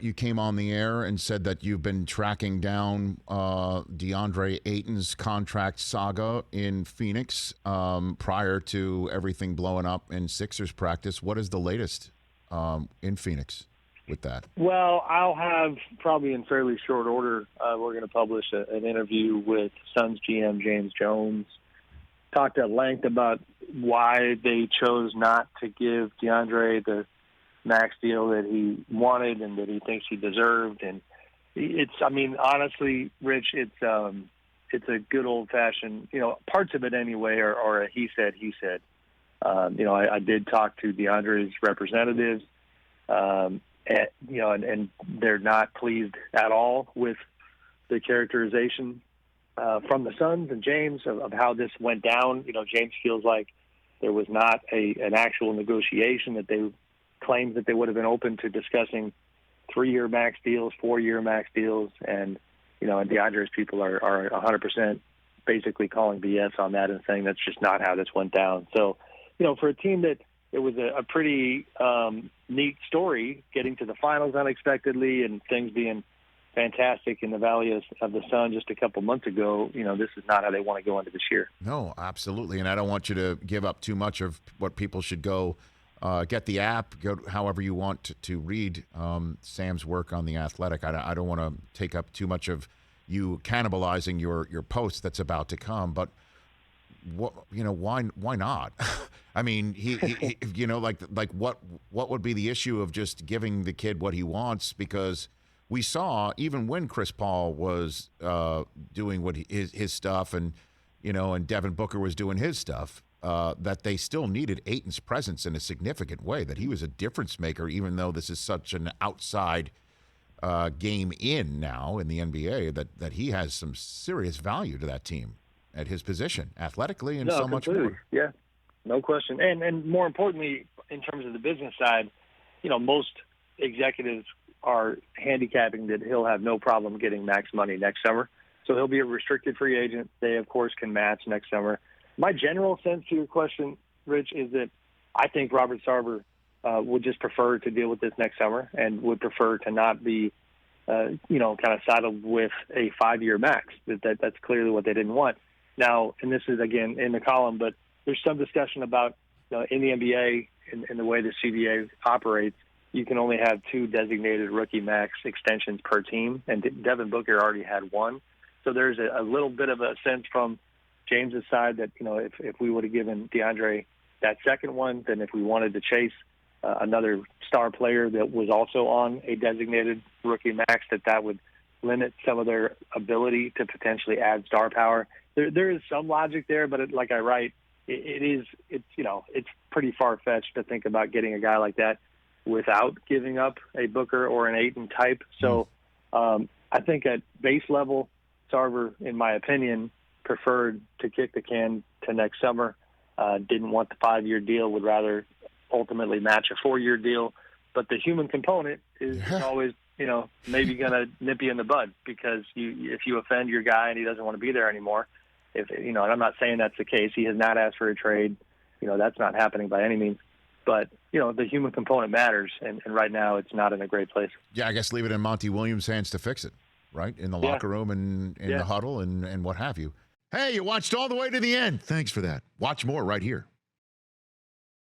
you came on the air and said that you've been tracking down Deandre Ayton's contract saga in Phoenix prior to everything blowing up in Sixers practice. What is the latest in Phoenix with that? Well, I'll have probably in fairly short order, we're going to publish an interview with Suns GM James Jones. Talked at length about why they chose not to give Deandre the max deal that he wanted and that he thinks he deserved. And honestly, Rich, it's a good old fashioned, parts of it anyway are a he said. I did talk to Deandre's representatives, and they're not pleased at all with the characterization from the Suns and James of how this went down. James feels like there was not an actual negotiation, that they claims that they would have been open to discussing 3-year max deals, 4-year max deals, and Deandre's people are 100% basically calling BS on that and saying that's just not how this went down. So, for a team that it was a pretty neat story, getting to the finals unexpectedly and things being fantastic in the Valley of the Sun just a couple months ago, this is not how they want to go into this year. No, absolutely, and I don't want you to give up too much of what people should go. Get the app, go however you want to read Sam's work on The Athletic. I don't want to take up too much of you cannibalizing your post that's about to come, but why not? I mean, he what would be the issue of just giving the kid what he wants? Because we saw even when Chris Paul was doing his stuff, and and Devin Booker was doing his stuff. That they still needed Ayton's presence in a significant way, that he was a difference maker, even though this is such an outside game in now in the NBA, that he has some serious value to that team at his position, athletically and so much more. Yeah, no question. And more importantly, in terms of the business side, most executives are handicapping that he'll have no problem getting max money next summer. So he'll be a restricted free agent. They, of course, can match next summer. My general sense to your question, Rich, is that I think Robert Sarver would just prefer to deal with this next summer and would prefer to not be, kind of saddled with a 5-year max. That's clearly what they didn't want. Now, and this is, again, in the column, but there's some discussion about in the NBA, in the way the CBA operates, you can only have 2 designated rookie max extensions per team, and Devin Booker already had 1. So there's a little bit of a sense from James's side that, if we would have given Deandre that second one, then if we wanted to chase another star player that was also on a designated rookie max, that would limit some of their ability to potentially add star power. There is some logic there, but like I write, it's pretty far-fetched to think about getting a guy like that without giving up a Booker or an Ayton type. So I think at base level, Sarver, in my opinion, preferred to kick the can to next summer, didn't want the 5-year deal, would rather ultimately match a 4-year deal. But the human component is always, maybe going to nip you in the bud, because if you offend your guy and he doesn't want to be there anymore, and I'm not saying that's the case. He has not asked for a trade. That's not happening by any means. But, the human component matters, and right now it's not in a great place. Yeah, I guess leave it in Monty Williams' hands to fix it, right? In the locker room and in the huddle and what have you. Hey, you watched all the way to the end. Thanks for that. Watch more right here.